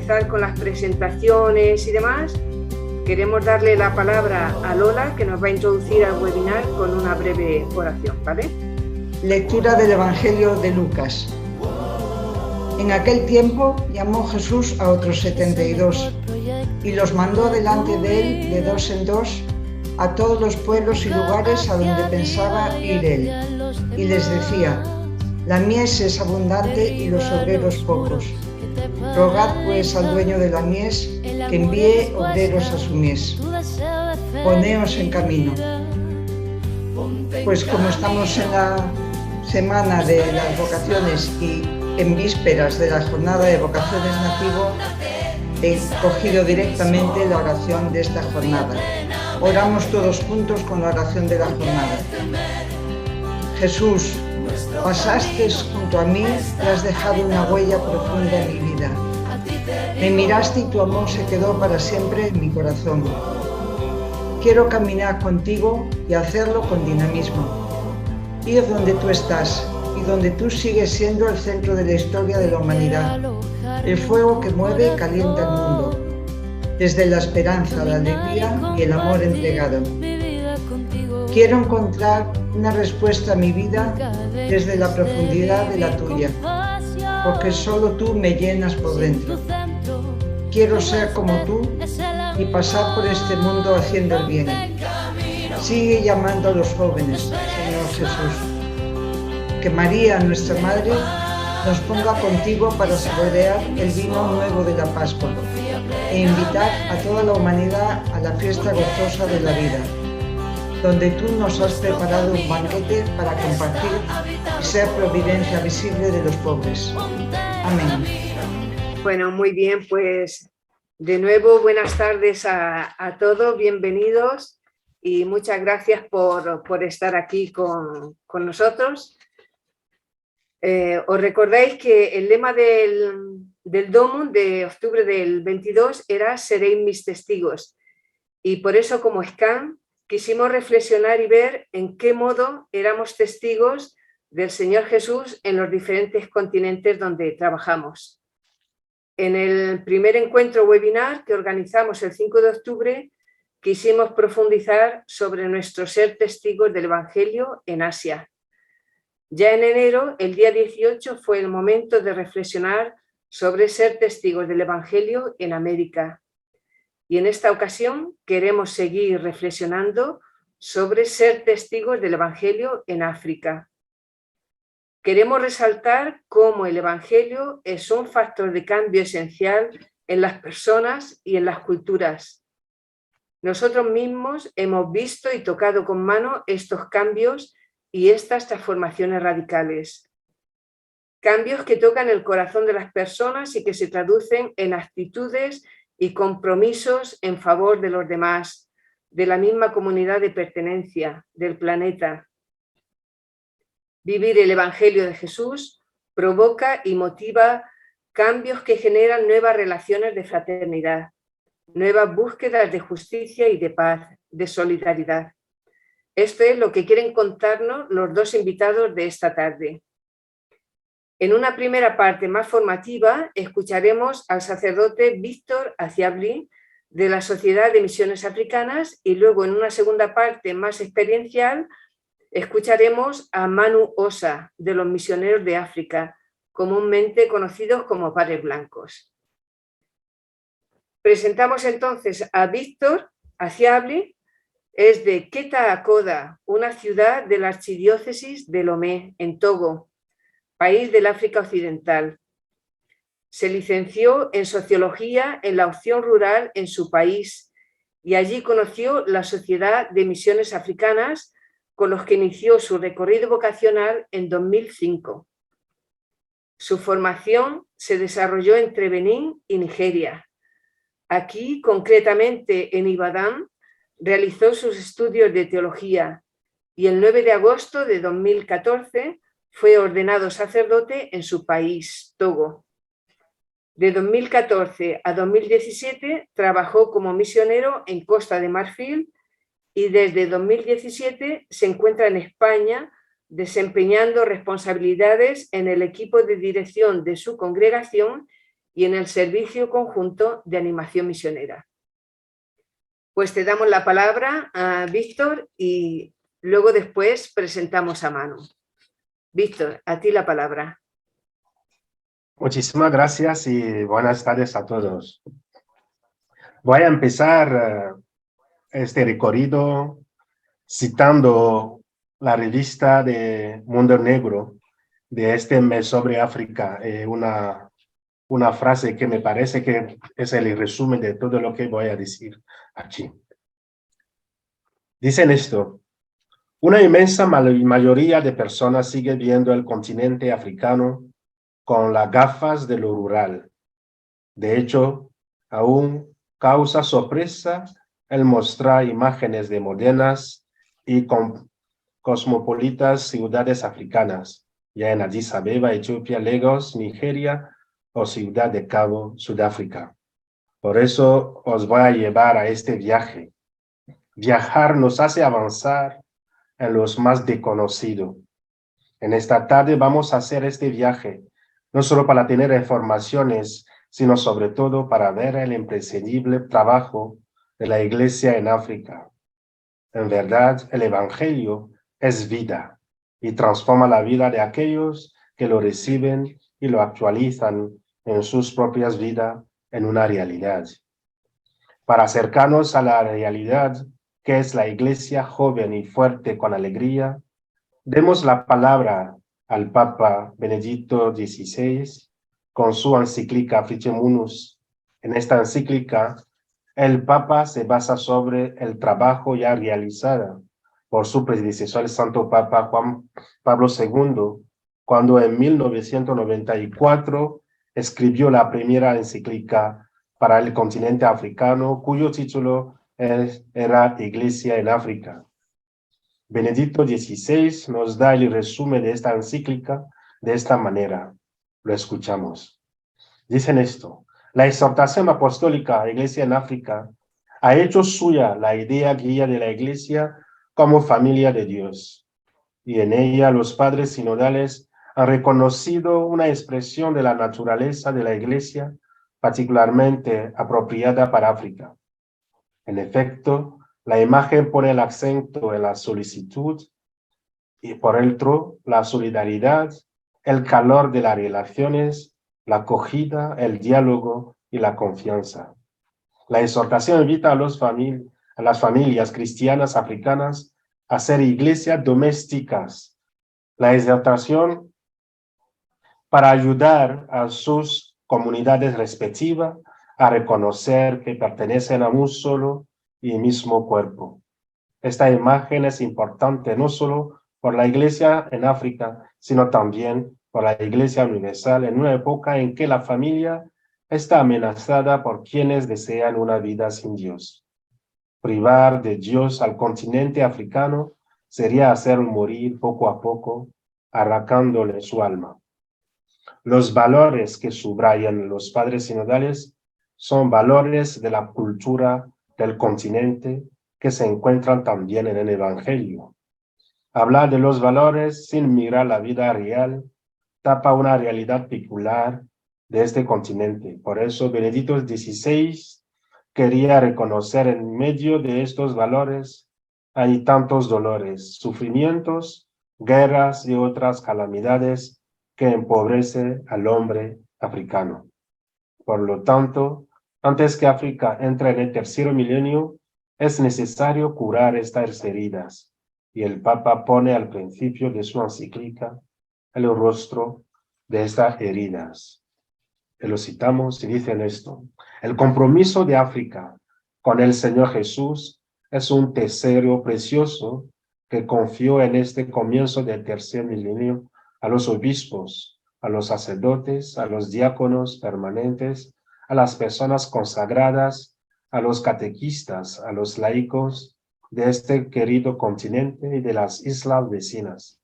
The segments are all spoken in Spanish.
empezar con las presentaciones y demás, queremos darle la palabra a Lola, que nos va a introducir al webinar con una breve oración, ¿vale? Lectura del Evangelio de Lucas. En aquel tiempo llamó Jesús a otros 72 y los mandó delante de él de dos en dos a todos los pueblos y lugares a donde pensaba ir él. Y les decía: la mies es abundante y los obreros pocos. Rogad pues al dueño de la mies que envíe obreros a su mies. Poneos en camino. Pues como estamos en la semana de las vocaciones y en vísperas de la jornada de vocaciones nativo, he cogido directamente la oración de esta jornada. Oramos todos juntos con la oración de la jornada. Jesús, pasaste junto a mí y has dejado una huella profunda en mi vida. Me miraste y tu amor se quedó para siempre en mi corazón. Quiero caminar contigo y hacerlo con dinamismo. Ir donde tú estás y donde tú sigues siendo el centro de la historia de la humanidad, el fuego que mueve y calienta el mundo, desde la esperanza, la alegría y el amor entregado. Quiero encontrar una respuesta a mi vida desde la profundidad de la tuya, porque solo tú me llenas por dentro. Quiero ser como tú y pasar por este mundo haciendo el bien. Sigue llamando a los jóvenes, Señor Jesús. Que María, nuestra Madre, nos ponga contigo para saborear el vino nuevo de la Pascua e invitar a toda la humanidad a la fiesta gozosa de la vida, donde tú nos has preparado un banquete para compartir y ser providencia visible de los pobres. Amén. Bueno, muy bien, pues de nuevo buenas tardes a todos, bienvenidos y muchas gracias por estar aquí con nosotros. Os recordáis que el lema del Domum de octubre del 22 era «Seréis mis testigos», y por eso como SCAN quisimos reflexionar y ver en qué modo éramos testigos del Señor Jesús en los diferentes continentes donde trabajamos. En el primer encuentro webinar que organizamos el 5 de octubre, quisimos profundizar sobre nuestro ser testigos del Evangelio en Asia. Ya en enero, el día 18, fue el momento de reflexionar sobre ser testigos del Evangelio en América. Y en esta ocasión queremos seguir reflexionando sobre ser testigos del Evangelio en África. Queremos resaltar cómo el Evangelio es un factor de cambio esencial en las personas y en las culturas. Nosotros mismos hemos visto y tocado con mano estos cambios y estas transformaciones radicales. Cambios que tocan el corazón de las personas y que se traducen en actitudes y compromisos en favor de los demás, de la misma comunidad de pertenencia, del planeta. Vivir el Evangelio de Jesús provoca y motiva cambios que generan nuevas relaciones de fraternidad, nuevas búsquedas de justicia y de paz, de solidaridad. Esto es lo que quieren contarnos los dos invitados de esta tarde. En una primera parte más formativa escucharemos al sacerdote Víctor Aciabli de la Sociedad de Misiones Africanas y luego en una segunda parte más experiencial escucharemos a Manu Osa de los Misioneros de África, comúnmente conocidos como Padres Blancos. Presentamos entonces a Víctor Aciabli. Es de Keta Akoda, una ciudad de la archidiócesis de Lomé, en Togo, país del África Occidental. Se licenció en Sociología en la opción rural en su país y allí conoció la Sociedad de Misiones Africanas, con los que inició su recorrido vocacional en 2005. Su formación se desarrolló entre Benín y Nigeria. Aquí, concretamente en Ibadan, realizó sus estudios de teología y el 9 de agosto de 2014 fue ordenado sacerdote en su país, Togo. De 2014 a 2017 trabajó como misionero en Costa de Marfil y desde 2017 se encuentra en España desempeñando responsabilidades en el equipo de dirección de su congregación y en el servicio conjunto de animación misionera. Pues te damos la palabra a Víctor y luego después presentamos a Manu. Víctor, a ti la palabra. Muchísimas gracias y buenas tardes a todos. Voy a empezar este recorrido citando la revista de Mundo Negro de este mes sobre África, una frase que me parece que es el resumen de todo lo que voy a decir aquí. Dicen esto: una inmensa mayoría de personas sigue viendo el continente africano con las gafas de lo rural. De hecho, aún causa sorpresa el mostrar imágenes de modernas y cosmopolitas ciudades africanas, ya en Addis Abeba, Etiopía, Lagos, Nigeria o Ciudad de Cabo, Sudáfrica. Por eso os voy a llevar a este viaje. Viajar nos hace avanzar en los más desconocidos. En esta tarde vamos a hacer este viaje, no solo para tener informaciones, sino sobre todo para ver el imprescindible trabajo de la Iglesia en África. En verdad, el Evangelio es vida y transforma la vida de aquellos que lo reciben y lo actualizan en sus propias vidas en una realidad. Para acercarnos a la realidad que es la Iglesia joven y fuerte con alegría, demos la palabra al Papa Benedicto XVI con su encíclica Frichem Unus. En esta encíclica, el Papa se basa sobre el trabajo ya realizado por su predecesor, el Santo Papa Juan Pablo II, cuando en 1994 escribió la primera encíclica para el continente africano, cuyo título era Iglesia en África. Benedicto XVI nos da el resumen de esta encíclica de esta manera. Lo escuchamos. Dicen esto: la exhortación apostólica a la Iglesia en África ha hecho suya la idea guía de la Iglesia como familia de Dios, y en ella los padres sinodales han reconocido una expresión de la naturaleza de la Iglesia particularmente apropiada para África. En efecto, la imagen pone el acento en la solicitud y por otro, la solidaridad, el calor de las relaciones, la acogida, el diálogo y la confianza. La exhortación invita a las familias cristianas africanas a ser iglesias domésticas. La exhortación para ayudar a sus comunidades respectivas a reconocer que pertenecen a un solo y mismo cuerpo. Esta imagen es importante no solo por la Iglesia en África, sino también por la Iglesia universal en una época en que la familia está amenazada por quienes desean una vida sin Dios. Privar de Dios al continente africano sería hacerlo morir poco a poco, arrancándole su alma. Los valores que subrayan los padres sinodales son valores de la cultura del continente que se encuentran también en el Evangelio. Hablar de los valores sin mirar la vida real tapa una realidad peculiar de este continente. Por eso Benedicto XVI quería reconocer en medio de estos valores hay tantos dolores, sufrimientos, guerras y otras calamidades que empobrecen al hombre africano. Por lo tanto, antes que África entre en el tercer milenio, es necesario curar estas heridas. Y el Papa pone al principio de su encíclica el rostro de estas heridas. Y lo citamos y dicen esto: el compromiso de África con el Señor Jesús es un tesoro precioso que confió en este comienzo del tercer milenio a los obispos, a los sacerdotes, a los diáconos permanentes, a las personas consagradas, a los catequistas, a los laicos de este querido continente y de las islas vecinas.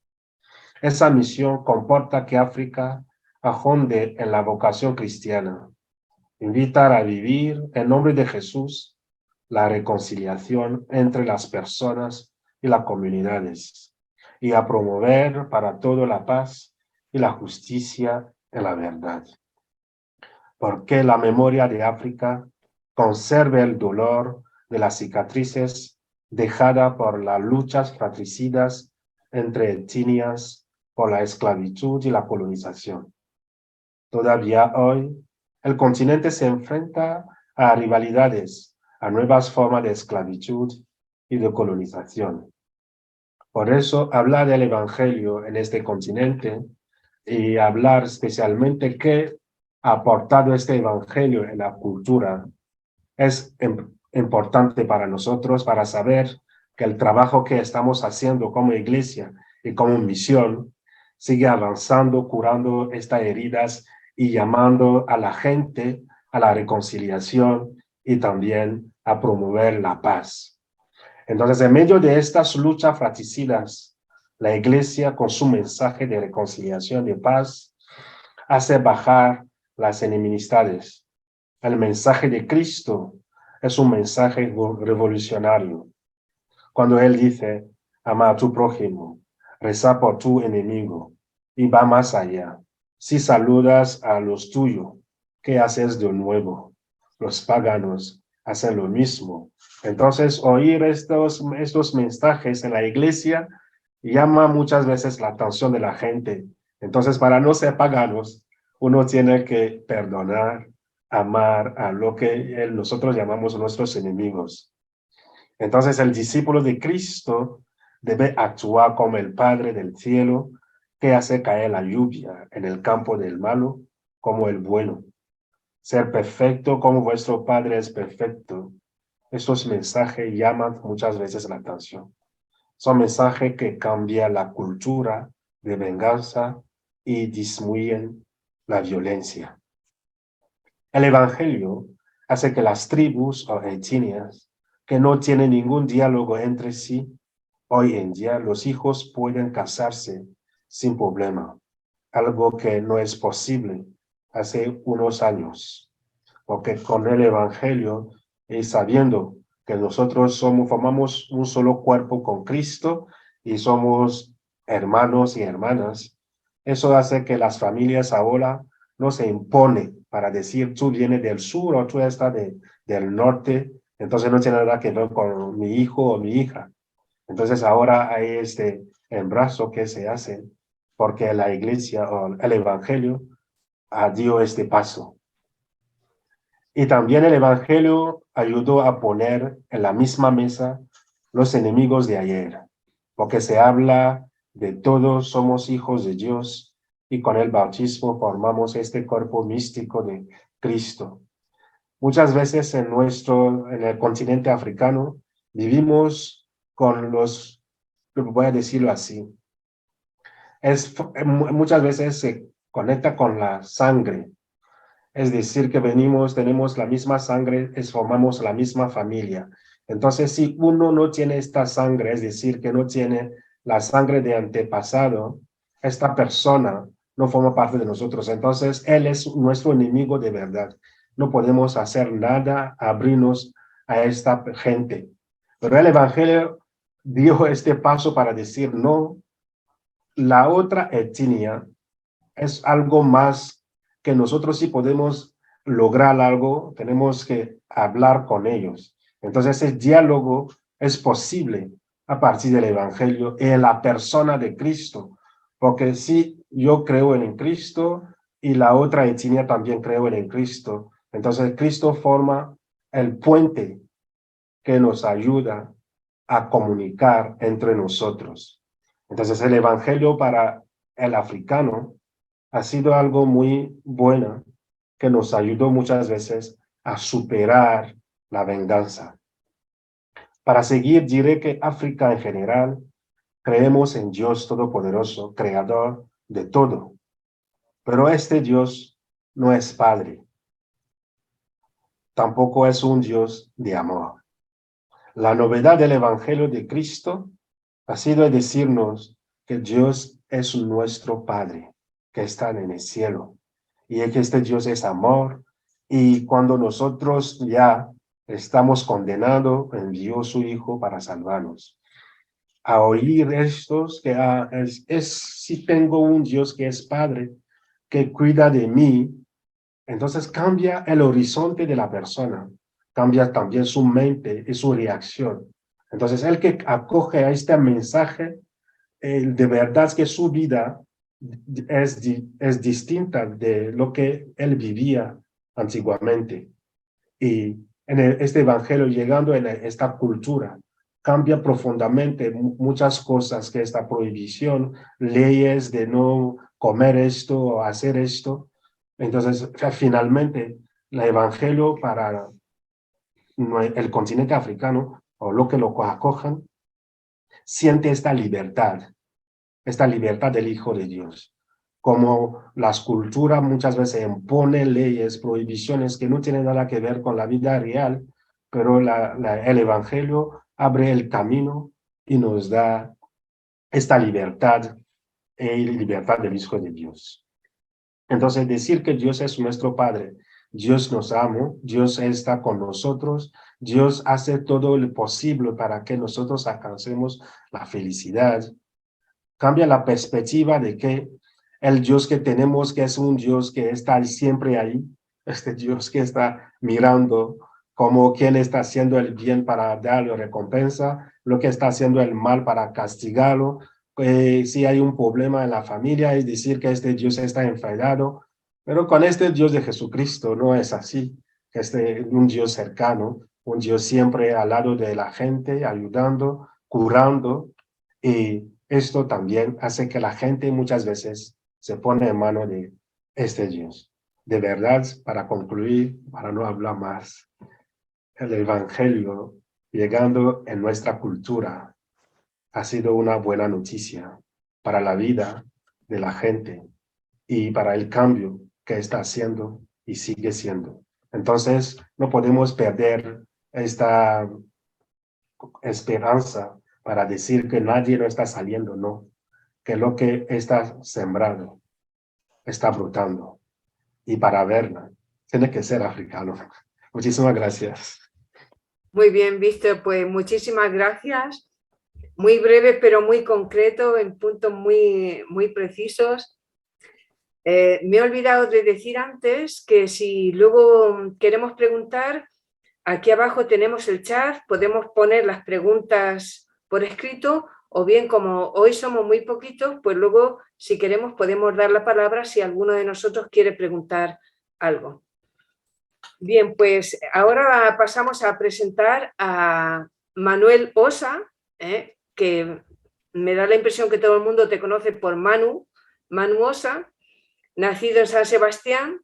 Esa misión comporta que África ahonde en la vocación cristiana, invitar a vivir en nombre de Jesús la reconciliación entre las personas y las comunidades, y a promover para todo la paz y la justicia en la verdad. porque la memoria de África conserve el dolor de las cicatrices dejadas por las luchas fratricidas entre etnias por la esclavitud y la colonización. Todavía hoy, el continente se enfrenta a rivalidades, a nuevas formas de esclavitud y de colonización. Por eso, hablar del Evangelio en este continente y hablar especialmente qué ha aportado este Evangelio en la cultura es importante para nosotros, para saber que el trabajo que estamos haciendo como iglesia y como misión sigue avanzando, curando estas heridas y llamando a la gente a la reconciliación y también a promover la paz. Entonces, en medio de estas luchas fratricidas, la iglesia con su mensaje de reconciliación y paz hace bajar las enemistades. El mensaje de Cristo es un mensaje revolucionario. Cuando Él dice, ama a tu prójimo, reza por tu enemigo, y va más allá. Si saludas a los tuyos, ¿qué haces de nuevo? Los paganos hacen lo mismo. Entonces, oír estos mensajes en la iglesia llama muchas veces la atención de la gente. Entonces, para no ser paganos, uno tiene que perdonar, amar a lo que nosotros llamamos nuestros enemigos. Entonces, el discípulo de Cristo debe actuar como el Padre del cielo, que hace caer la lluvia en el campo del malo como el bueno. Ser perfecto como vuestro Padre es perfecto. Estos mensajes llaman muchas veces la atención. Son mensajes que cambian la cultura de venganza y disminuyen la violencia. El Evangelio hace que las tribus o etnias que no tienen ningún diálogo entre sí, hoy en día los hijos pueden casarse sin problema, algo que no es posible hace unos años, porque con el Evangelio y sabiendo que nosotros formamos un solo cuerpo con Cristo y somos hermanos y hermanas, eso hace que las familias ahora no se imponen para decir tú vienes del sur o tú estás del norte, entonces no tiene nada que ver con mi hijo o mi hija. Entonces ahora hay este embarazo que se hace porque la iglesia o el Evangelio dio este paso. Y también el Evangelio ayudó a poner en la misma mesa los enemigos de ayer, porque se habla de todos somos hijos de Dios y con el bautismo formamos este cuerpo místico de Cristo. Muchas veces en el continente africano vivimos con voy a decirlo así, muchas veces se conecta con la sangre. Es decir, que tenemos la misma sangre, formamos la misma familia. Entonces, si uno no tiene esta sangre, es decir, que no tiene la sangre de antepasado, esta persona no forma parte de nosotros. Entonces, él es nuestro enemigo de verdad. No podemos hacer nada, abrirnos a esta gente. Pero el Evangelio dio este paso para decir, no, la otra etnia es algo más que nosotros sí podemos lograr algo, tenemos que hablar con ellos. Entonces, ese diálogo es posible a partir del Evangelio en la persona de Cristo, porque si yo creo en Cristo y la otra etnia también creo en Cristo, entonces Cristo forma el puente que nos ayuda a comunicar entre nosotros. Entonces, el Evangelio para el africano ha sido algo muy bueno que nos ayudó muchas veces a superar la venganza. Para seguir, diré que África en general creemos en Dios Todopoderoso, Creador de todo. Pero este Dios no es Padre. Tampoco es un Dios de amor. La novedad del Evangelio de Cristo ha sido decirnos que Dios es nuestro Padre, que está en el cielo, y que este Dios es amor, y cuando nosotros ya estamos condenados, envió su Hijo para salvarnos. A oír estos, si tengo un Dios que es Padre, que cuida de mí, Entonces cambia el horizonte de la persona, cambia también su mente y su reacción. Entonces el que acoge a este mensaje, de verdad que su vida es distinta de lo que él vivía antiguamente. Y en este evangelio, llegando en esta cultura, cambia profundamente muchas cosas, que esta prohibición, leyes de no comer esto o hacer esto. Entonces, finalmente, el evangelio para el continente africano, o lo que lo acojan, siente esta libertad del Hijo de Dios. Como las culturas muchas veces imponen leyes, prohibiciones que no tienen nada que ver con la vida real, pero el Evangelio abre el camino y nos da esta libertad, libertad del Hijo de Dios. Entonces, decir que Dios es nuestro Padre, Dios nos ama, Dios está con nosotros, Dios hace todo lo posible para que nosotros alcancemos la felicidad, cambia la perspectiva de que el Dios que tenemos, que es un Dios que está siempre ahí, este Dios que está mirando como quien está haciendo el bien para darle recompensa, lo que está haciendo el mal para castigarlo. Si hay un problema en la familia, es decir que este Dios está enfadado, pero con este Dios de Jesucristo no es así. Un Dios cercano, un Dios siempre al lado de la gente, ayudando, curando, y esto también hace que la gente muchas veces se pone en mano de este Dios. De verdad, para concluir, para no hablar más, el Evangelio, llegando en nuestra cultura, ha sido una buena noticia para la vida de la gente y para el cambio que está haciendo y sigue siendo. Entonces, no podemos perder esta esperanza para decir que nadie no está saliendo, no, que lo que está sembrado está brotando, y para verla tiene que ser africano. Muchísimas gracias. Muy bien, Víctor, pues muchísimas gracias. Muy breve, pero muy concreto, en puntos muy precisos. Me he olvidado de decir antes que si luego queremos preguntar, aquí abajo tenemos el chat, podemos poner las preguntas por escrito, o bien como hoy somos muy poquitos, pues luego si queremos podemos dar la palabra si alguno de nosotros quiere preguntar algo. Bien, pues ahora pasamos a presentar a Manuel Osa, que me da la impresión que todo el mundo te conoce por Manu Osa, nacido en San Sebastián,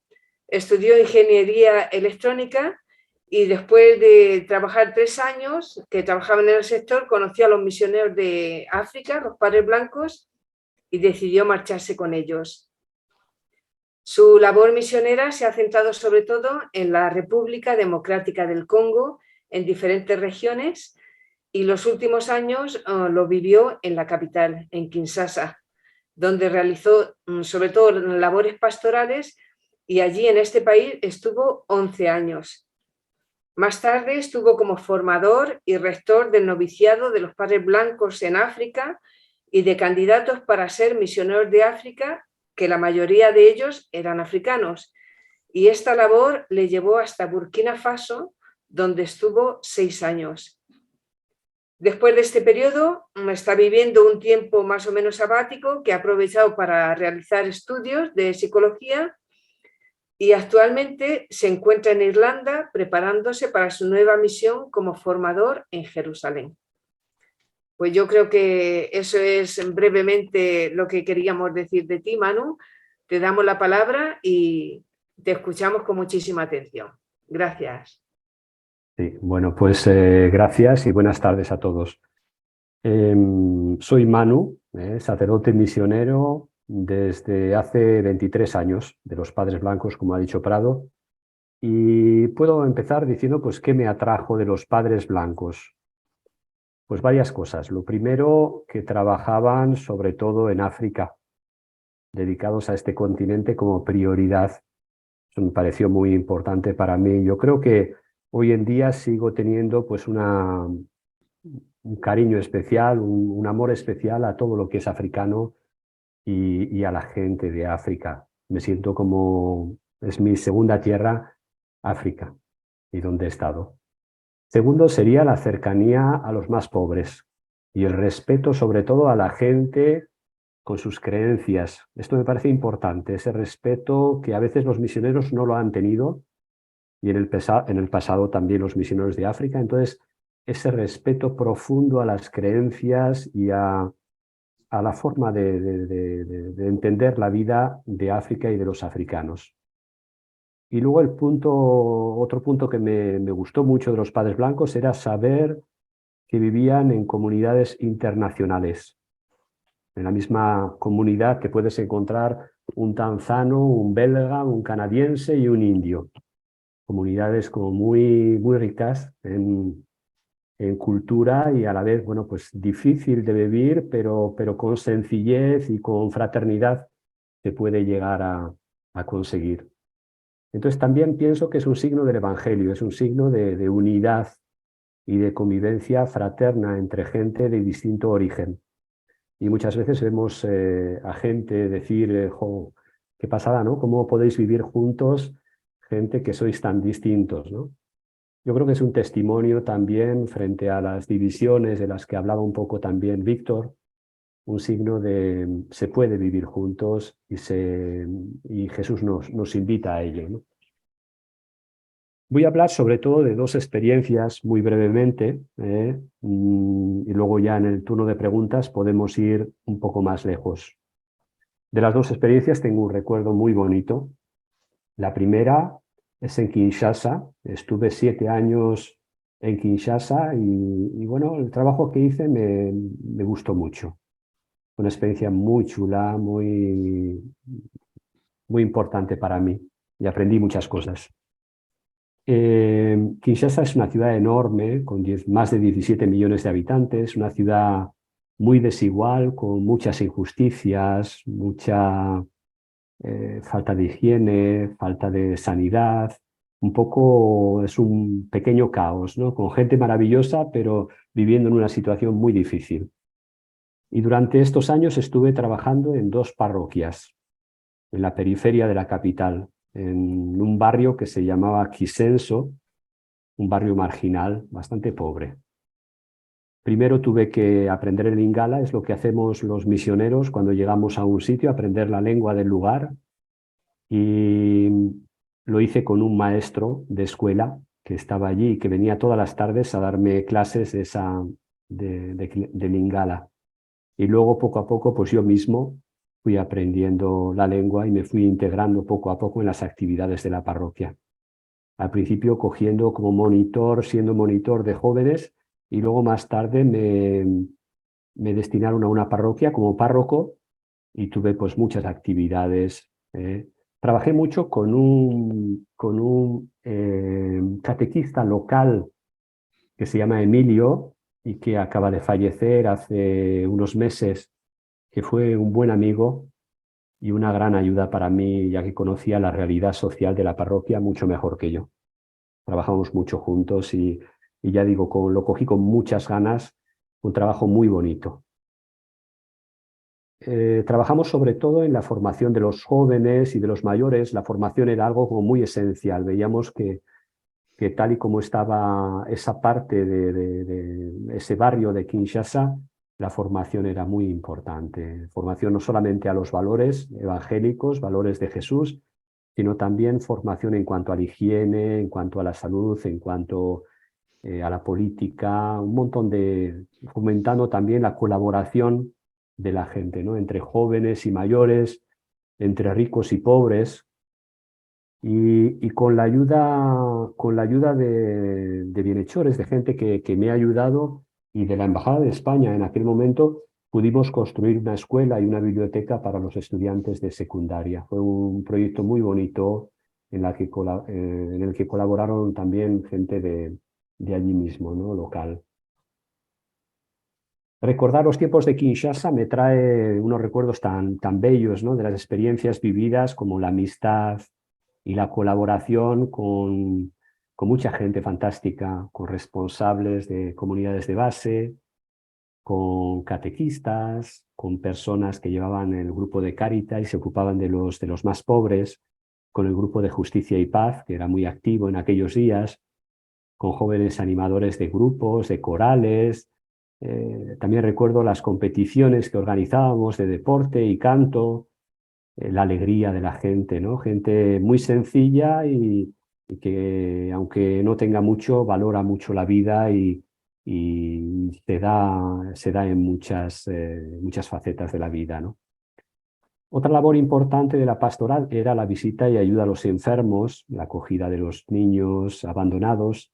estudió ingeniería electrónica y después de trabajar 3 años que trabajaba en el sector, conoció a los misioneros de África, los Padres Blancos, y decidió marcharse con ellos. Su labor misionera se ha centrado sobre todo en la República Democrática del Congo, en diferentes regiones, y los últimos años lo vivió en la capital, en Kinshasa, donde realizó sobre todo labores pastorales, y allí en este país estuvo 11 años. Más tarde estuvo como formador y rector del noviciado de los Padres Blancos en África y de candidatos para ser misioneros de África, que la mayoría de ellos eran africanos. Y esta labor le llevó hasta Burkina Faso, donde estuvo 6 años. Después de este periodo está viviendo un tiempo más o menos sabático que ha aprovechado para realizar estudios de psicología, y actualmente se encuentra en Irlanda preparándose para su nueva misión como formador en Jerusalén. Pues yo creo que eso es brevemente lo que queríamos decir de ti, Manu. Te damos la palabra y te escuchamos con muchísima atención. Gracias. Sí, bueno, pues gracias y buenas tardes a todos. Soy Manu, sacerdote misionero desde hace 23 años de los Padres Blancos, como ha dicho Prado, y puedo empezar diciendo pues qué me atrajo de los Padres Blancos. Pues varias cosas. Lo primero, que trabajaban sobre todo en África, dedicados a este continente como prioridad. Eso me pareció muy importante para mí. Yo creo que hoy en día sigo teniendo pues un cariño especial, un amor especial a todo lo que es africano y a la gente de África. Me siento como Es mi segunda tierra, África, y donde he estado. Segundo sería la cercanía a los más pobres y el respeto sobre todo a la gente con sus creencias. Esto me parece importante, ese respeto que a veces los misioneros no lo han tenido y en el pasado también los misioneros de África. Entonces, ese respeto profundo a las creencias y a la forma de entender la vida de África y de los africanos. Y luego otro punto que me gustó mucho de los padres blancos era saber que vivían en comunidades internacionales. En la misma comunidad que puedes encontrar un tanzano, un belga, un canadiense y un indio. Comunidades como muy ricas en cultura y a la vez, bueno, pues difícil de vivir, pero con sencillez y con fraternidad se puede llegar a conseguir. Entonces también pienso que es un signo del Evangelio, es un signo de unidad y de convivencia fraterna entre gente de distinto origen. Y muchas veces vemos a gente decir, jo, qué pasada, ¿no? ¿Cómo podéis vivir juntos gente que sois tan distintos, ¿no? Yo creo que es un testimonio también frente a las divisiones de las que hablaba un poco también Víctor, un signo de se puede vivir juntos y Jesús nos invita a ello, ¿no? Voy a hablar sobre todo de dos experiencias muy brevemente y luego ya en el turno de preguntas podemos ir un poco más lejos. De las dos experiencias tengo un recuerdo muy bonito. La primera es en Kinshasa. Estuve 7 años en Kinshasa y bueno, el trabajo que hice me gustó mucho. Una experiencia muy chula, muy importante para mí y aprendí muchas cosas. Kinshasa es una ciudad enorme, con más de 17 millones de habitantes, una ciudad muy desigual, con muchas injusticias, mucha falta de higiene, falta de sanidad. Un poco es un pequeño caos, ¿no? Con gente maravillosa, pero viviendo en una situación muy difícil. Y durante estos años estuve trabajando en 2 parroquias, en la periferia de la capital, en un barrio que se llamaba Kisenso, un barrio marginal, bastante pobre. Primero tuve que aprender el lingala, es lo que hacemos los misioneros cuando llegamos a un sitio, aprender la lengua del lugar. Y lo hice con un maestro de escuela que estaba allí y que venía todas las tardes a darme clases de lingala. Y luego, poco a poco, pues yo mismo fui aprendiendo la lengua y me fui integrando poco a poco en las actividades de la parroquia. Al principio cogiendo como monitor, siendo monitor de jóvenes, y luego más tarde me destinaron a una parroquia como párroco y tuve pues muchas actividades. Trabajé mucho con un catequista local que se llama Emilio y que acaba de fallecer hace unos meses, que fue un buen amigo y una gran ayuda para mí, ya que conocía la realidad social de la parroquia mucho mejor que yo. Trabajamos mucho juntos y ya digo, lo cogí con muchas ganas, un trabajo muy bonito. Trabajamos sobre todo en la formación de los jóvenes y de los mayores. La formación era algo como muy esencial. Veíamos que tal y como estaba esa parte de ese barrio de Kinshasa, la formación era muy importante. Formación no solamente a los valores evangélicos, valores de Jesús, sino también formación en cuanto a la higiene, en cuanto a la salud, en cuanto a la política, un montón fomentando también la colaboración de la gente, ¿no? Entre jóvenes y mayores, entre ricos y pobres, y con la ayuda de bienhechores, de gente que me ha ayudado, y de la Embajada de España en aquel momento, pudimos construir una escuela y una biblioteca para los estudiantes de secundaria. Fue un proyecto muy bonito en el que colaboraron también gente de allí mismo, ¿no? Local. Recordar los tiempos de Kinshasa me trae unos recuerdos tan bellos, ¿no? De las experiencias vividas, como la amistad y la colaboración con mucha gente fantástica, con responsables de comunidades de base, con catequistas, con personas que llevaban el grupo de Cáritas y se ocupaban de los más pobres. con el grupo de Justicia y Paz, que era muy activo en aquellos días, con jóvenes animadores de grupos, de corales. También recuerdo las competiciones que organizábamos de deporte y canto, la alegría de la gente, ¿no? Gente muy sencilla y que, aunque no tenga mucho, valora mucho la vida y se da en muchas facetas de la vida, ¿no? Otra labor importante de la pastoral era la visita y ayuda a los enfermos, la acogida de los niños abandonados.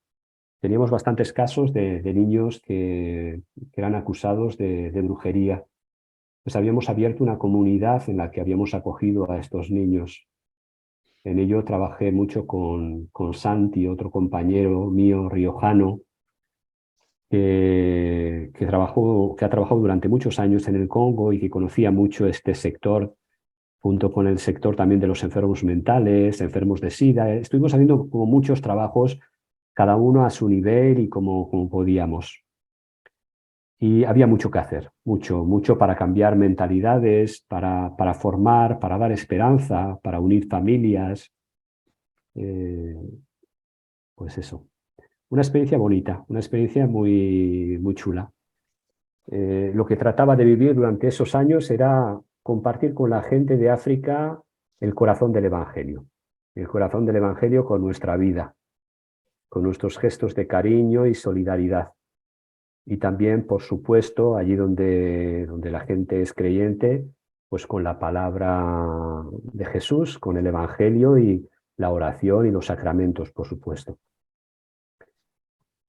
Teníamos bastantes casos de niños que eran acusados de brujería. Pues habíamos abierto una comunidad en la que habíamos acogido a estos niños. En ello trabajé mucho con Santi, otro compañero mío riojano, que ha trabajado durante muchos años en el Congo y que conocía mucho este sector, junto con el sector también de los enfermos mentales, enfermos de SIDA. Estuvimos haciendo como muchos trabajos, cada uno a su nivel y como podíamos. Y había mucho que hacer, mucho para cambiar mentalidades, para formar, para dar esperanza, para unir familias. Pues eso. Una experiencia bonita, una experiencia muy chula. Lo que trataba de vivir durante esos años era compartir con la gente de África el corazón del Evangelio. El corazón del Evangelio con nuestra vida, con nuestros gestos de cariño y solidaridad. Y también, por supuesto, allí donde la gente es creyente, pues con la palabra de Jesús, con el Evangelio y la oración y los sacramentos, por supuesto.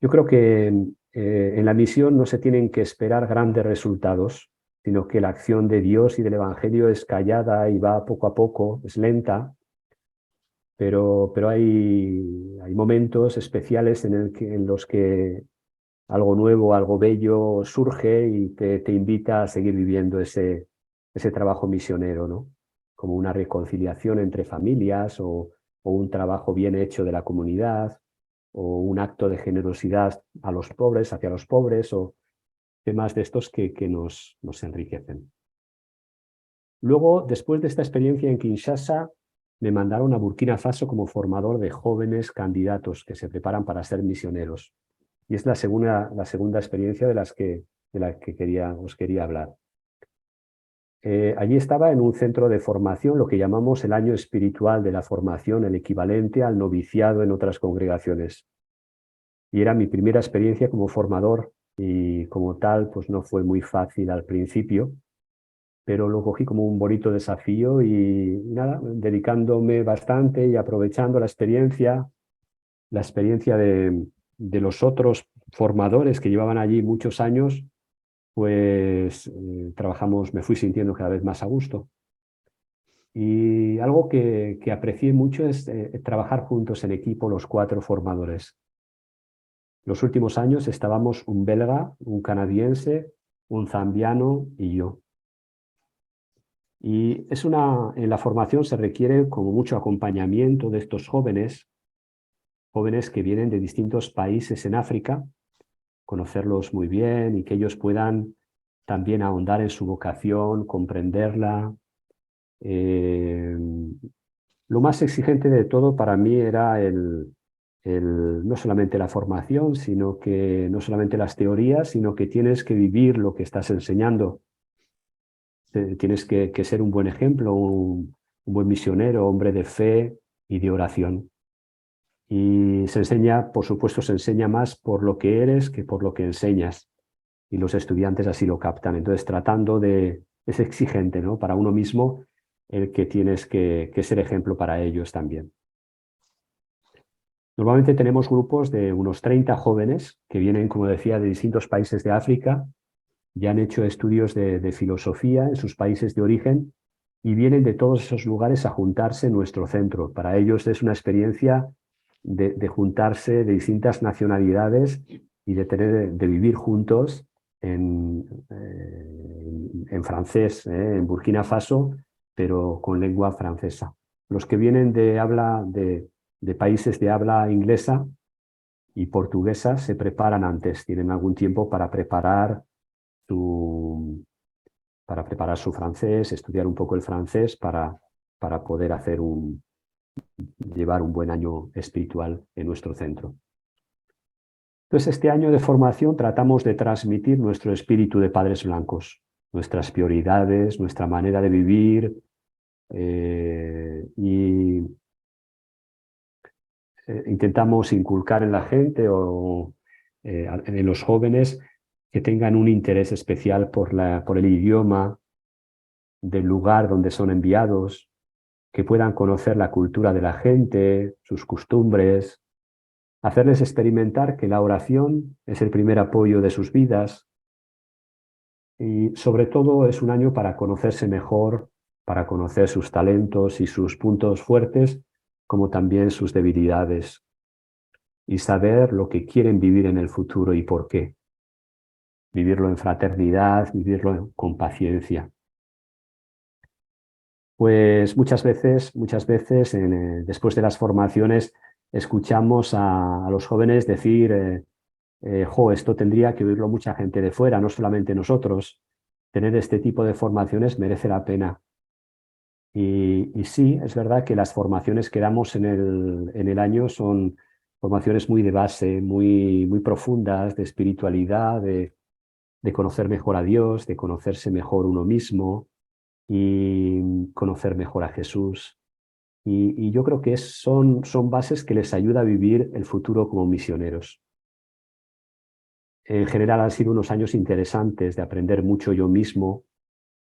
Yo creo que en la misión no se tienen que esperar grandes resultados, sino que la acción de Dios y del Evangelio es callada y va poco a poco, es lenta, pero hay momentos especiales en los que algo nuevo, algo bello surge y te invita a seguir viviendo ese trabajo misionero, ¿no? Como una reconciliación entre familias o un trabajo bien hecho de la comunidad, o un acto de generosidad a los pobres, hacia los pobres, o temas de estos que nos enriquecen. Luego, después de esta experiencia en Kinshasa, me mandaron a Burkina Faso como formador de jóvenes candidatos que se preparan para ser misioneros. Y es la segunda experiencia de la que os quería hablar. Allí estaba en un centro de formación, lo que llamamos el año espiritual de la formación, el equivalente al noviciado en otras congregaciones. Y era mi primera experiencia como formador y como tal, pues no fue muy fácil al principio, pero lo cogí como un bonito desafío y nada, dedicándome bastante y aprovechando la experiencia de los otros formadores que llevaban allí muchos años, pues me fui sintiendo cada vez más a gusto. Y algo que aprecié mucho es trabajar juntos en equipo los 4 formadores. Los últimos años estábamos un belga, un canadiense, un zambiano y yo. Y en la formación se requiere como mucho acompañamiento de estos jóvenes que vienen de distintos países en África, conocerlos muy bien y que ellos puedan también ahondar en su vocación, comprenderla. Lo más exigente de todo para mí era no solamente la formación, no solamente las teorías, sino que tienes que vivir lo que estás enseñando. Tienes que ser un buen ejemplo, un buen misionero, hombre de fe y de oración. Y por supuesto, se enseña más por lo que eres que por lo que enseñas. Y los estudiantes así lo captan. Entonces, es exigente, ¿no? Para uno mismo, el que tienes que ser ejemplo para ellos también. Normalmente tenemos grupos de unos 30 jóvenes que vienen, como decía, de distintos países de África, ya han hecho estudios de filosofía en sus países de origen y vienen de todos esos lugares a juntarse en nuestro centro. Para ellos es una experiencia de juntarse de distintas nacionalidades y de vivir juntos en francés, en Burkina Faso, pero con lengua francesa. Los que vienen de países de habla inglesa y portuguesa se preparan antes, tienen algún tiempo para preparar su francés, estudiar un poco el francés para poder hacer un llevar un buen año espiritual en nuestro centro. Entonces, este año de formación tratamos de transmitir nuestro espíritu de padres blancos, nuestras prioridades, nuestra manera de vivir y intentamos inculcar en la gente o en los jóvenes que tengan un interés especial por el idioma del lugar donde son enviados, que puedan conocer la cultura de la gente, sus costumbres, hacerles experimentar que la oración es el primer apoyo de sus vidas y sobre todo es un año para conocerse mejor, para conocer sus talentos y sus puntos fuertes, como también sus debilidades y saber lo que quieren vivir en el futuro y por qué. Vivirlo en fraternidad, vivirlo con paciencia. Pues muchas veces después de las formaciones escuchamos a los jóvenes decir, esto tendría que oírlo mucha gente de fuera, no solamente nosotros. Tener este tipo de formaciones merece la pena. Y sí, es verdad que las formaciones que damos en el año son formaciones muy de base, muy profundas, de espiritualidad, de conocer mejor a Dios, de conocerse mejor uno mismo y conocer mejor a Jesús. Y yo creo que son bases que les ayuda a vivir el futuro como misioneros. En general han sido unos años interesantes de aprender mucho yo mismo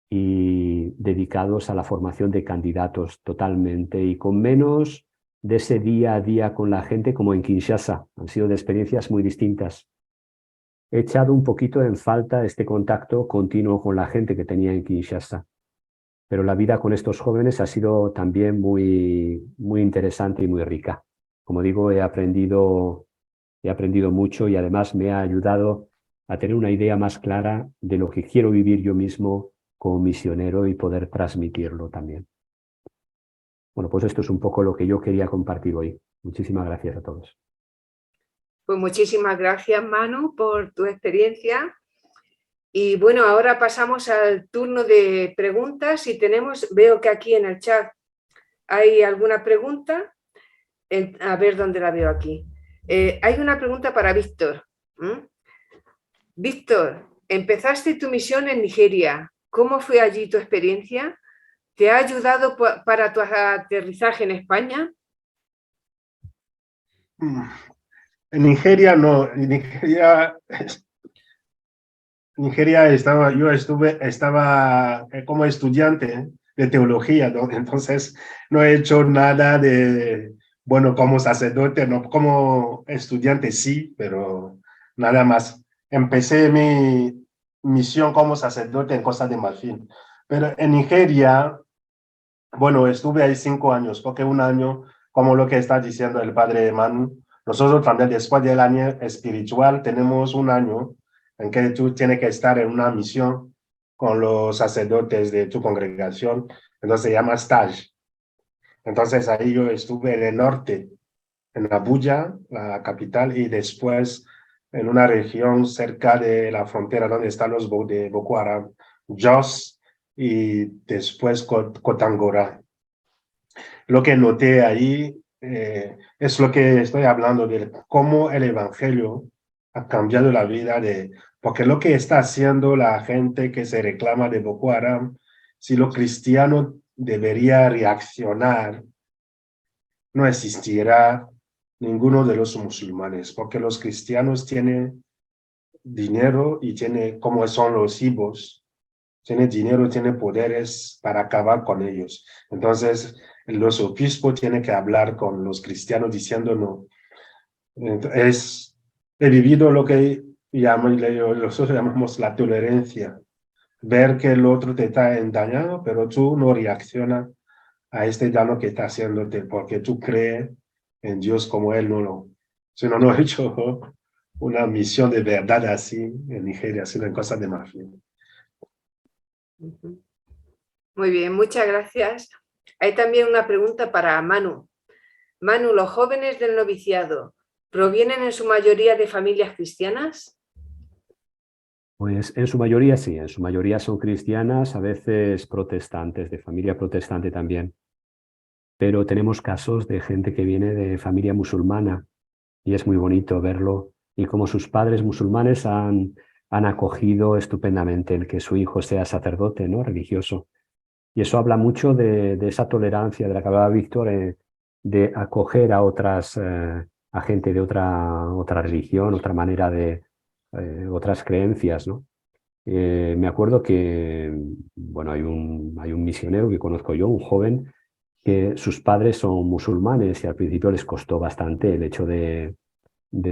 y dedicados a la formación de candidatos totalmente y con menos de ese día a día con la gente como en Kinshasa. Han sido de experiencias muy distintas. He echado un poquito en falta este contacto continuo con la gente que tenía en Kinshasa. Pero la vida con estos jóvenes ha sido también muy interesante y muy rica. Como digo, he aprendido mucho y además me ha ayudado a tener una idea más clara de lo que quiero vivir yo mismo como misionero y poder transmitirlo también. Bueno, pues esto es un poco lo que yo quería compartir hoy. Muchísimas gracias a todos. Pues muchísimas gracias, Manu, por tu experiencia. Y bueno, ahora pasamos al turno de preguntas y veo que aquí en el chat hay alguna pregunta. A ver dónde la veo aquí. Hay una pregunta para Víctor. Víctor, empezaste tu misión en Nigeria. ¿Cómo fue allí tu experiencia? ¿Te ha ayudado para tu aterrizaje en España? En Nigeria no, en Nigeria estaba como estudiante de teología, ¿no? Entonces no he hecho nada bueno, como sacerdote, no, como estudiante sí, pero nada más. Empecé mi misión como sacerdote en Costa de Marfil, pero en Nigeria, bueno, estuve ahí 5 años, porque un año, como lo que está diciendo el padre Manu, nosotros también después del año espiritual tenemos un año en que tú tienes que estar en una misión con los sacerdotes de tu congregación, entonces se llama stage. Entonces ahí yo estuve en el norte, en Abuja, la capital, y después en una región cerca de la frontera donde están los de Boko Haram, Jos, y después Kotangora. Lo que noté ahí es lo que estoy hablando de cómo el evangelio ha cambiado la vida porque lo que está haciendo la gente que se reclama de Boko Haram, si los cristianos deberían reaccionar, no existirá ninguno de los musulmanes, porque los cristianos tienen dinero y como son los ibos, tiene dinero, tiene poderes para acabar con ellos. Entonces, los obispos tienen que hablar con los cristianos diciendo no. He vivido lo que nosotros llamamos la tolerancia. Ver que el otro te está dañando, pero tú no reaccionas a este daño que está haciéndote porque tú crees en Dios como Él no lo. Si no he hecho una misión de verdad así en Nigeria, sino en Costa de Marfil. Muy bien, muchas gracias. Hay también una pregunta para Manu. Manu, ¿los jóvenes del noviciado provienen en su mayoría de familias cristianas? Pues en su mayoría sí, en su mayoría son cristianas, a veces protestantes, de familia protestante también. pero tenemos casos de gente que viene de familia musulmana y es muy bonito verlo y cómo sus padres musulmanes han acogido estupendamente el que su hijo sea sacerdote, ¿no? Religioso. Y eso habla mucho de esa tolerancia de la que hablaba Víctor, de acoger a a gente de otra religión, otra manera otras creencias, ¿no? Me acuerdo que, bueno, hay un misionero que conozco yo, un joven, que sus padres son musulmanes y al principio les costó bastante el hecho de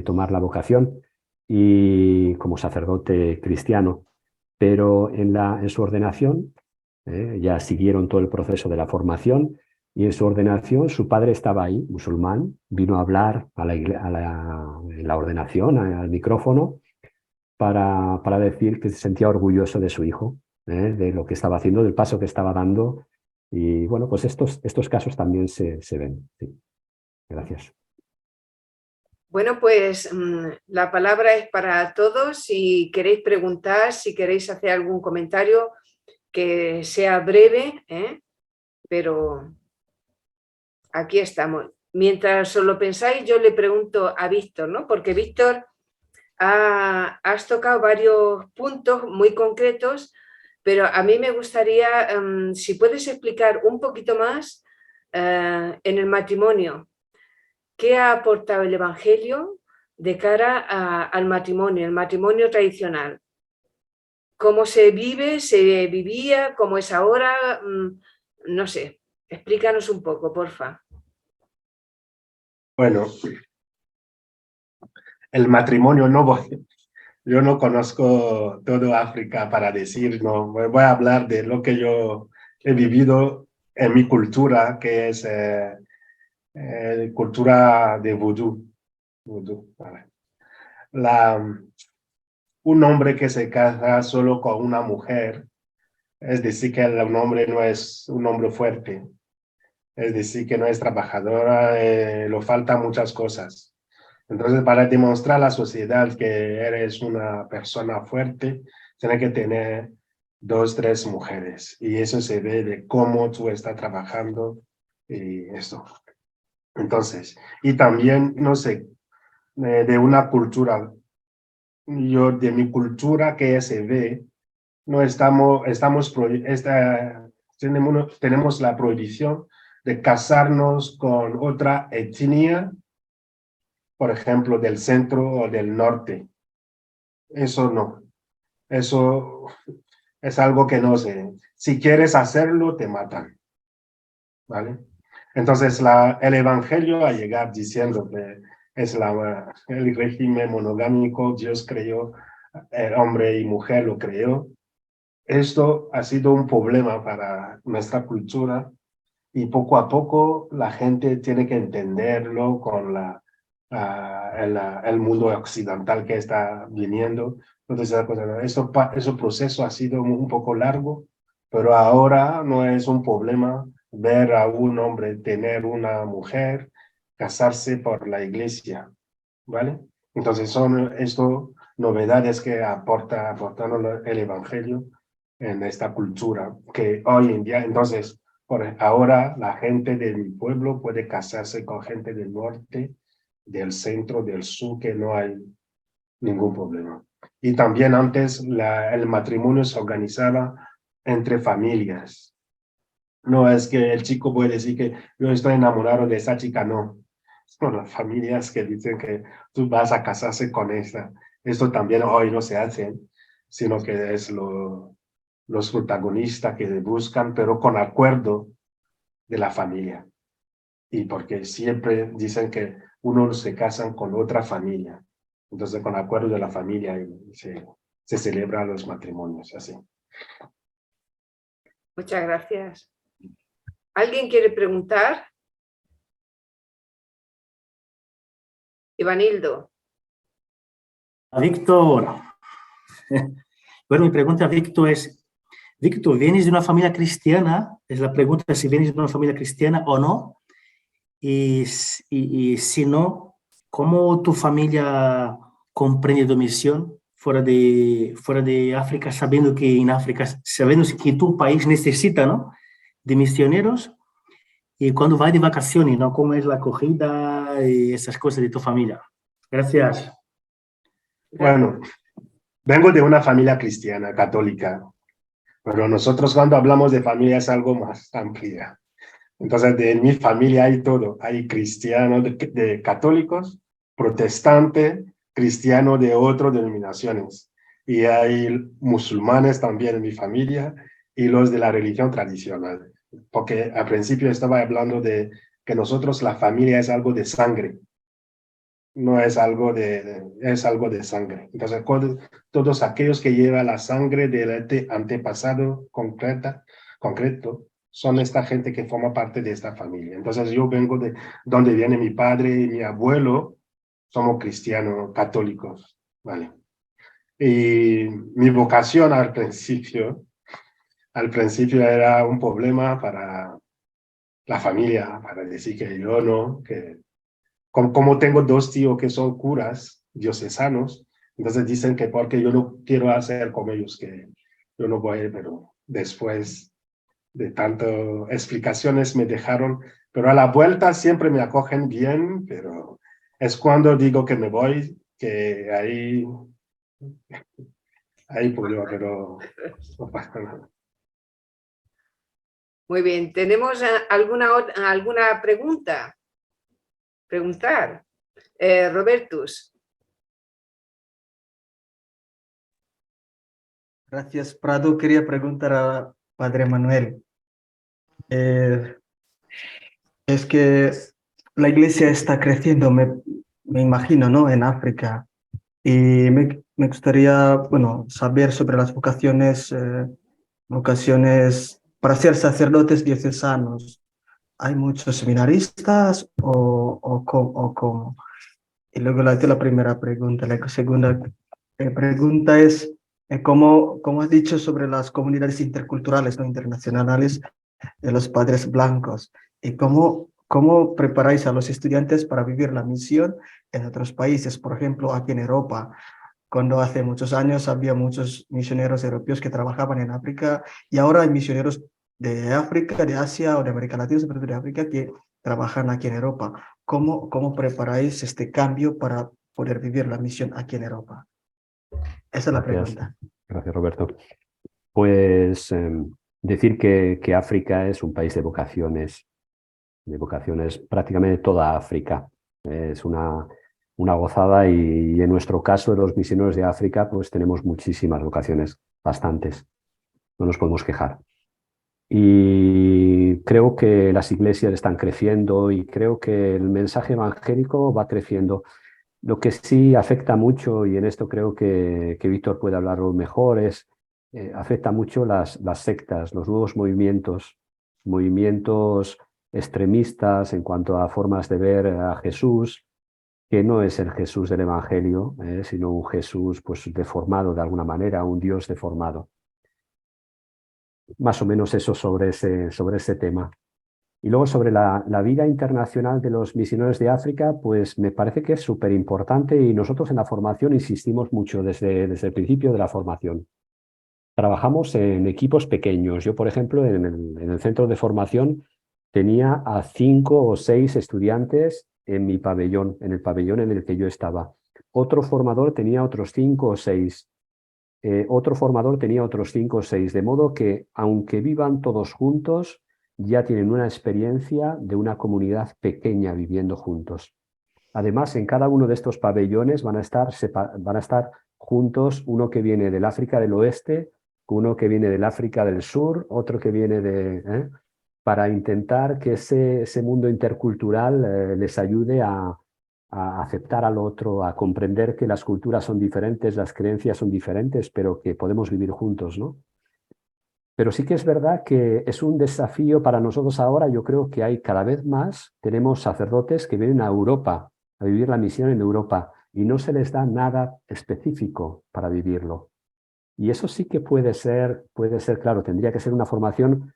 tomar la vocación y como sacerdote cristiano, pero en su ordenación ya siguieron todo el proceso de la formación y en su ordenación su padre estaba ahí, musulmán, vino a hablar en la ordenación, al micrófono, para decir que se sentía orgulloso de su hijo, de lo que estaba haciendo, del paso que estaba dando. Y bueno, pues estos casos también se ven. Sí. Gracias. Bueno, pues la palabra es para todos. Si queréis preguntar, si queréis hacer algún comentario, que sea breve, pero aquí estamos. Mientras os lo pensáis, yo le pregunto a Víctor, ¿no? Porque Víctor has tocado varios puntos muy concretos, pero a mí me gustaría, si puedes explicar un poquito más en el matrimonio, ¿qué ha aportado el Evangelio de cara al matrimonio, el matrimonio tradicional? ¿Cómo se vive, se vivía, cómo es ahora? No sé, explícanos un poco, porfa. Bueno, el matrimonio yo no conozco todo África para decir, no, voy a hablar de lo que yo he vivido en mi cultura, que es cultura de vudú. Vale. Un hombre que se casa solo con una mujer, es decir, que un hombre no es un hombre fuerte, es decir, que no es trabajadora, le faltan muchas cosas. Entonces, para demostrar a la sociedad que eres una persona fuerte, tienes que tener 2, 3 mujeres. Y eso se ve de cómo tú estás trabajando y esto. Entonces, y también, no sé, de una cultura, de mi cultura que se ve, no tenemos la prohibición de casarnos con otra etnia, por ejemplo, del centro o del norte. Eso no. Eso es algo que no sé. Si quieres hacerlo, te matan. ¿Vale? Entonces, el evangelio a llegar diciendo que es el régimen monogámico, Dios creó, hombre y mujer lo creó. Esto ha sido un problema para nuestra cultura y poco a poco la gente tiene que entenderlo con el mundo occidental que está viniendo. Entonces, ese proceso ha sido un poco largo, pero ahora no es un problema ver a un hombre tener una mujer, casarse por la iglesia, ¿vale? Entonces son esto novedades que aportando el evangelio en esta cultura, que hoy en día, entonces, ahora la gente de mi pueblo puede casarse con gente del norte, del centro, del sur, que no hay ningún problema. Y también antes el matrimonio se organizaba entre familias. No es que el chico puede decir que yo estoy enamorado de esa chica, no. Son las familias que dicen que tú vas a casarse con esta. Esto también hoy no se hace, sino que es los protagonistas que buscan, pero con acuerdo de la familia. Y porque siempre dicen que uno se casan con otra familia. Entonces, con acuerdo de la familia se celebran los matrimonios, así. Muchas gracias. ¿Alguien quiere preguntar? Ivanildo. Víctor. Bueno, mi pregunta, Víctor, es, Víctor, ¿vienes de una familia cristiana? Es la pregunta si vienes de una familia cristiana o no. Y si no, ¿cómo tu familia comprende tu misión fuera de África, sabiendo que en África, sabiendo que tu país necesita, ¿no?, de misioneros? y cuando vas de vacaciones, ¿no? ¿Cómo es la acogida y esas cosas de tu familia? Gracias. Bueno, vengo de una familia cristiana, católica, pero nosotros cuando hablamos de familia es algo más amplia. Entonces, en mi familia hay todo. Hay cristianos de católicos, protestantes, cristianos de otras denominaciones. Y hay musulmanes también en mi familia y los de la religión tradicional. Porque al principio estaba hablando de que nosotros la familia es algo de sangre. No es algo es algo de sangre. Entonces, todos aquellos que llevan la sangre del antepasado concreto, son esta gente que forma parte de esta familia. Entonces, yo vengo de donde viene mi padre y mi abuelo, somos cristianos, católicos, ¿vale? Y mi vocación al principio era un problema para la familia, para decir que yo no, que como tengo dos tíos que son curas diocesanos, entonces dicen que porque yo no quiero hacer como ellos, que yo no voy, pero después de tantas explicaciones me dejaron, pero a la vuelta siempre me acogen bien, pero es cuando digo que me voy, que ahí problema, pero no pasa nada. Muy bien, ¿tenemos alguna pregunta? Preguntar. Robertus. Gracias, Prado. Quería preguntar a Padre Manuel. Es que la iglesia está creciendo, me imagino, ¿no? En África. Y me gustaría, bueno, saber sobre las vocaciones para ser sacerdotes diocesanos. ¿Hay muchos seminaristas o cómo? Y luego la primera pregunta. La segunda pregunta es, ¿cómo has dicho sobre las comunidades interculturales, no internacionales, de los padres blancos? ¿Y cómo preparáis a los estudiantes para vivir la misión en otros países? Por ejemplo, aquí en Europa, cuando hace muchos años había muchos misioneros europeos que trabajaban en África y ahora hay misioneros de África, de Asia o de América Latina, sobre todo de África, que trabajan aquí en Europa. ¿Cómo preparáis este cambio para poder vivir la misión aquí en Europa? Esa es la pregunta. Gracias, Roberto. Pues decir que África es un país de vocaciones prácticamente toda África. Es una gozada y en nuestro caso, los misioneros de África, pues tenemos muchísimas vocaciones, bastantes. No nos podemos quejar. Y creo que las iglesias están creciendo y creo que el mensaje evangélico va creciendo. Lo que sí afecta mucho, y en esto creo que Víctor puede hablarlo mejor, es afecta mucho las sectas, los nuevos movimientos extremistas en cuanto a formas de ver a Jesús, que no es el Jesús del Evangelio, sino un Jesús pues, deformado de alguna manera, un Dios deformado. Más o menos eso sobre ese tema. Y luego sobre la vida internacional de los misioneros de África, pues me parece que es súper importante y nosotros en la formación insistimos mucho desde el principio de la formación. Trabajamos en equipos pequeños. Yo, por ejemplo, en el centro de formación tenía a 5 o 6 estudiantes en mi pabellón, en el pabellón en el que yo estaba. Otro formador tenía otros 5 o 6. Otro formador tenía otros 5 o 6. De modo que, aunque vivan todos juntos, ya tienen una experiencia de una comunidad pequeña viviendo juntos. Además, en cada uno de estos pabellones van a estar juntos uno que viene del África del Oeste, uno que viene del África del Sur, otro que viene para intentar que ese mundo intercultural les ayude a aceptar al otro, a comprender que las culturas son diferentes, las creencias son diferentes, pero que podemos vivir juntos, ¿no? Pero sí que es verdad que es un desafío para nosotros ahora. Yo creo que hay cada vez más, tenemos sacerdotes que vienen a Europa, a vivir la misión en Europa, y no se les da nada específico para vivirlo. Y eso sí que puede ser, claro, tendría que ser una formación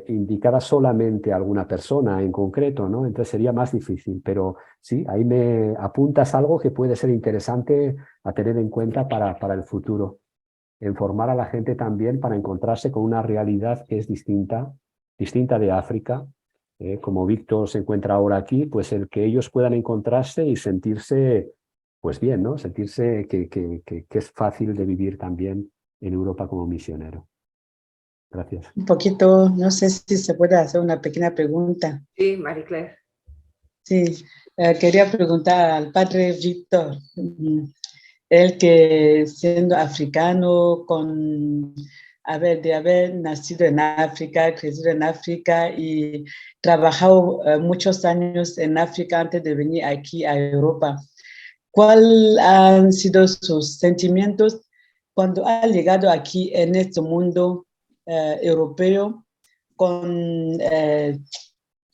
indicada solamente a alguna persona en concreto, ¿no? Entonces sería más difícil, pero sí, ahí me apuntas algo que puede ser interesante a tener en cuenta para el futuro. En formar a la gente también para encontrarse con una realidad que es distinta de África, como Víctor se encuentra ahora aquí, pues el que ellos puedan encontrarse y sentirse pues bien, ¿no? Sentirse que es fácil de vivir también en Europa como misionero. Gracias. Un poquito, no sé si se puede hacer una pequeña pregunta. Sí, Marie Claire. Sí, quería preguntar al padre Víctor, él que siendo africano, de haber nacido en África, crecido en África y trabajado muchos años en África antes de venir aquí a Europa, ¿cuáles han sido sus sentimientos cuando ha llegado aquí en este mundo europeo con...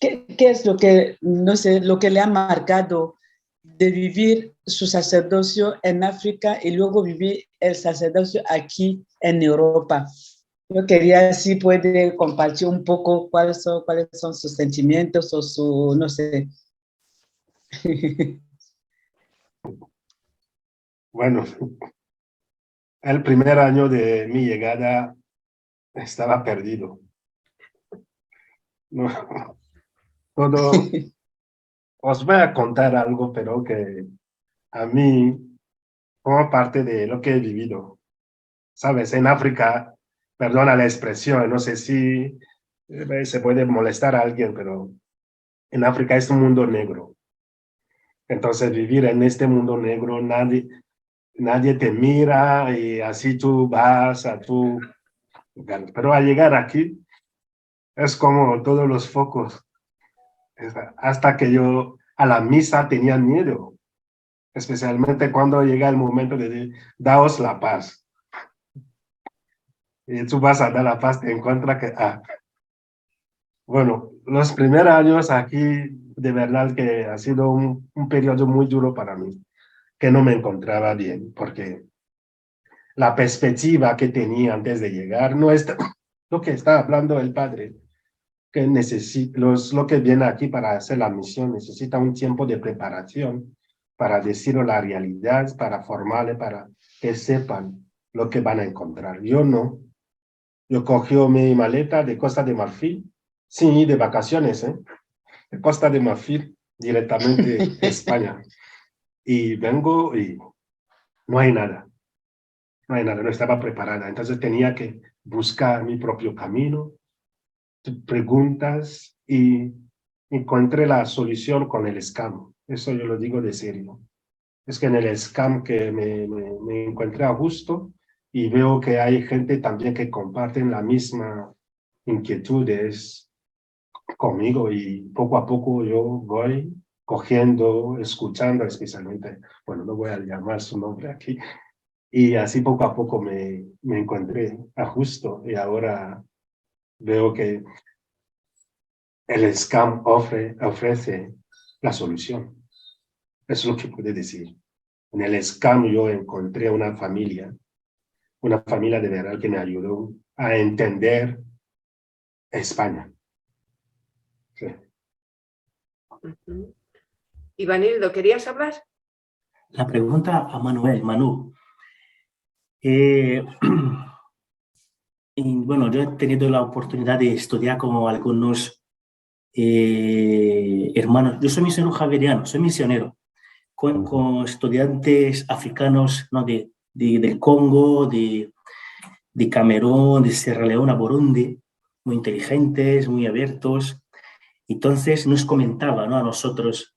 ¿Qué es lo que, no sé, lo que le ha marcado de vivir su sacerdocio en África y luego vivir el sacerdocio aquí en Europa? Yo quería si puede compartir un poco cuáles son sus sentimientos o su, no sé. Bueno, el primer año de mi llegada estaba perdido. No, todo, os voy a contar algo, pero que a mí forma parte de lo que he vivido. Sabes, en África, perdona la expresión, no sé si se puede molestar a alguien, pero en África es un mundo negro. Entonces, vivir en este mundo negro, nadie te mira y así tú vas a tu... Pero al llegar aquí, es como todos los focos. Hasta que yo a la misa tenía miedo, especialmente cuando llega el momento de decir, daos la paz. Y tú vas a dar la paz, te encuentras que... Bueno, los primeros años aquí, de verdad que ha sido un periodo muy duro para mí, que no me encontraba bien, porque la perspectiva que tenía antes de llegar no es lo que está hablando el padre, que lo que viene aquí para hacer la misión necesita un tiempo de preparación para decir la realidad, para formarle, para que sepan lo que van a encontrar. Yo no. Yo cogí mi maleta de Costa de Marfil, sin ir de vacaciones, de Costa de Marfil directamente a España. Y vengo y no hay nada. No hay nada, no estaba preparada. Entonces tenía que buscar mi propio camino, preguntas, y encontré la solución con el scam. Eso yo lo digo de serio. Es que en el scam que me encontré a gusto y veo que hay gente también que comparten la misma inquietudes conmigo, y poco a poco yo voy cogiendo, escuchando especialmente, bueno, no voy a llamar su nombre aquí, y así poco a poco me encontré a gusto, y ahora veo que el scam ofrece la solución. Eso es lo que puedo decir. En el scam yo encontré una familia de verdad que me ayudó a entender España. Sí. Ivanildo, ¿querías hablar? La pregunta a Manu. Y bueno, yo he tenido la oportunidad de estudiar como algunos hermanos. Yo soy misionero javeriano, soy misionero, con estudiantes africanos, ¿no? del Congo, de Camerún, de Sierra Leona, Burundi, muy inteligentes, muy abiertos. Entonces nos comentaba, ¿no? a nosotros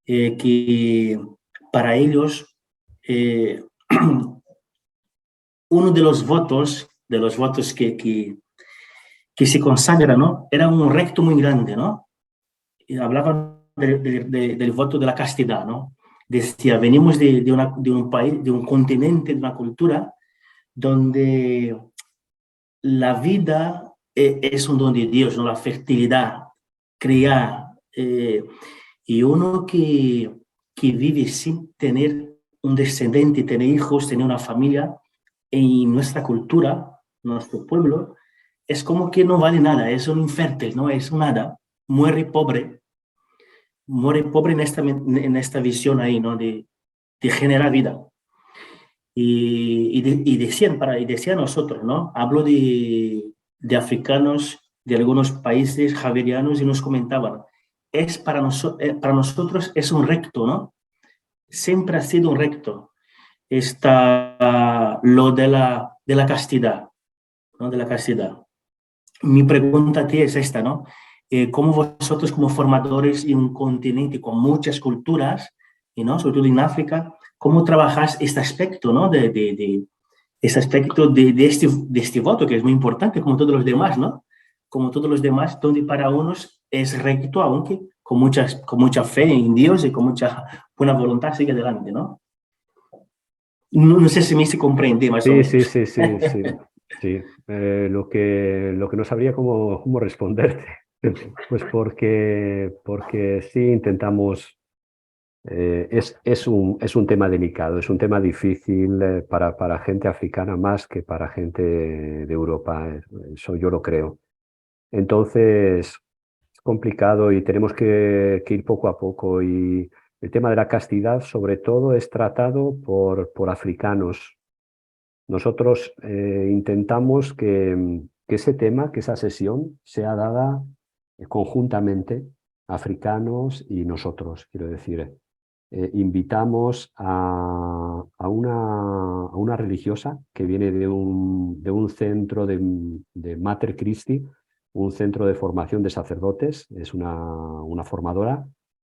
que para ellos uno de los votos que se consagra, ¿no? Era un recto muy grande, ¿no? Y hablaban del voto de la castidad, ¿no? Decía, venimos de un país, de un continente, de una cultura donde la vida es un don de Dios, ¿no? La fertilidad, criar, y uno que vive sin tener un descendiente, tener hijos, tener una familia, en nuestra cultura, nuestro pueblo, es como que no vale nada, es un infértil, ¿no? Es un nada, muere pobre en esta visión ahí, ¿no? De generar vida. Y decían a nosotros, ¿no? Hablo de africanos de algunos países javerianos y nos comentaban, para nosotros es un recto, ¿no? Siempre ha sido un recto. Está lo de la castidad, ¿no? De la castidad. Mi pregunta a ti es esta, ¿no? ¿Cómo vosotros como formadores en un continente con muchas culturas, ¿no? Sobre todo en África, cómo trabajáis este aspecto, ¿no? Este aspecto de este voto, que es muy importante, como todos los demás, ¿no? Como todos los demás, donde para unos es recto, aunque con mucha fe en Dios y con mucha buena voluntad sigue adelante, ¿no? No sé si me se comprende más o menos. Sí. Lo que no sabría cómo responderte, pues porque sí intentamos, es un tema delicado, es un tema difícil para gente africana más que para gente de Europa, eso yo lo creo. Entonces, es complicado y tenemos que ir poco a poco, y el tema de la castidad sobre todo es tratado por africanos. Nosotros intentamos que ese tema, que esa sesión sea dada conjuntamente, africanos y nosotros, quiero decir. Invitamos a una religiosa que viene de un centro de Mater Christi, un centro de formación de sacerdotes, es una formadora,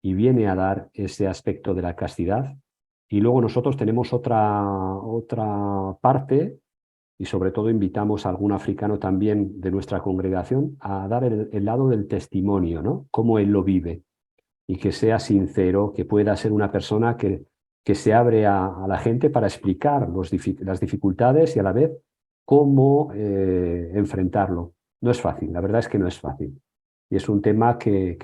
y viene a dar ese aspecto de la castidad. Y luego nosotros tenemos otra parte, y sobre todo invitamos a algún africano también de nuestra congregación a dar el lado del testimonio, ¿no? Cómo él lo vive, y que sea sincero, que pueda ser una persona que se abre a la gente para explicar las dificultades y a la vez cómo enfrentarlo. No es fácil, la verdad es que no es fácil. Y es un tema que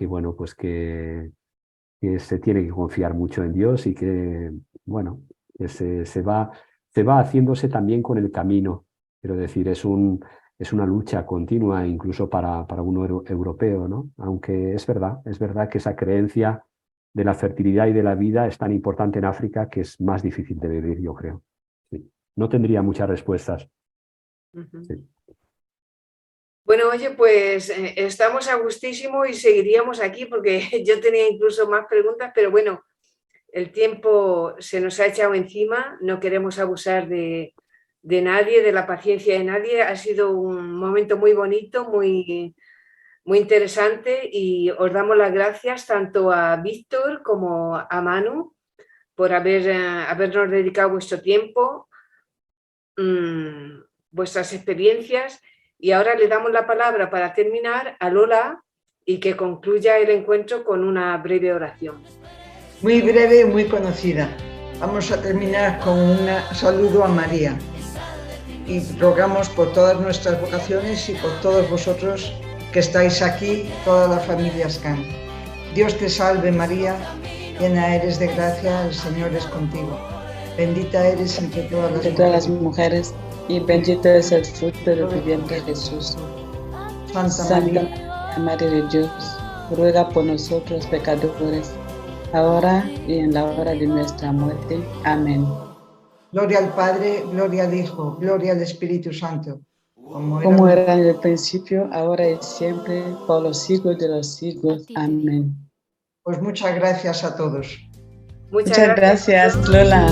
se tiene que confiar mucho en Dios, y que se va haciéndose también con el camino. Quiero decir, es una lucha continua, incluso para un europeo, ¿no? Aunque es verdad que esa creencia de la fertilidad y de la vida es tan importante en África que es más difícil de vivir, yo creo. Sí. No tendría muchas respuestas. Sí. Bueno, oye, pues estamos a gustísimo y seguiríamos aquí porque yo tenía incluso más preguntas, pero bueno, el tiempo se nos ha echado encima, no queremos abusar de nadie, de la paciencia de nadie. Ha sido un momento muy bonito, muy interesante, y os damos las gracias tanto a Víctor como a Manu por habernos dedicado vuestro tiempo, vuestras experiencias. Y ahora le damos la palabra para terminar a Lola y que concluya el encuentro con una breve oración. Muy breve y muy conocida. Vamos a terminar con un saludo a María. Y rogamos por todas nuestras vocaciones y por todos vosotros que estáis aquí, toda la familia Scan. Dios te salve María, llena eres de gracia, el Señor es contigo. Bendita eres entre todas las mujeres, y bendito es el fruto de tu vientre Jesús. Santa María, Madre de Dios, ruega por nosotros pecadores, ahora y en la hora de nuestra muerte. Amén. Gloria al Padre, gloria al Hijo, gloria al Espíritu Santo. Como era en el principio, ahora y siempre, por los siglos de los siglos. Amén. Pues muchas gracias a todos. Muchas gracias, Lola.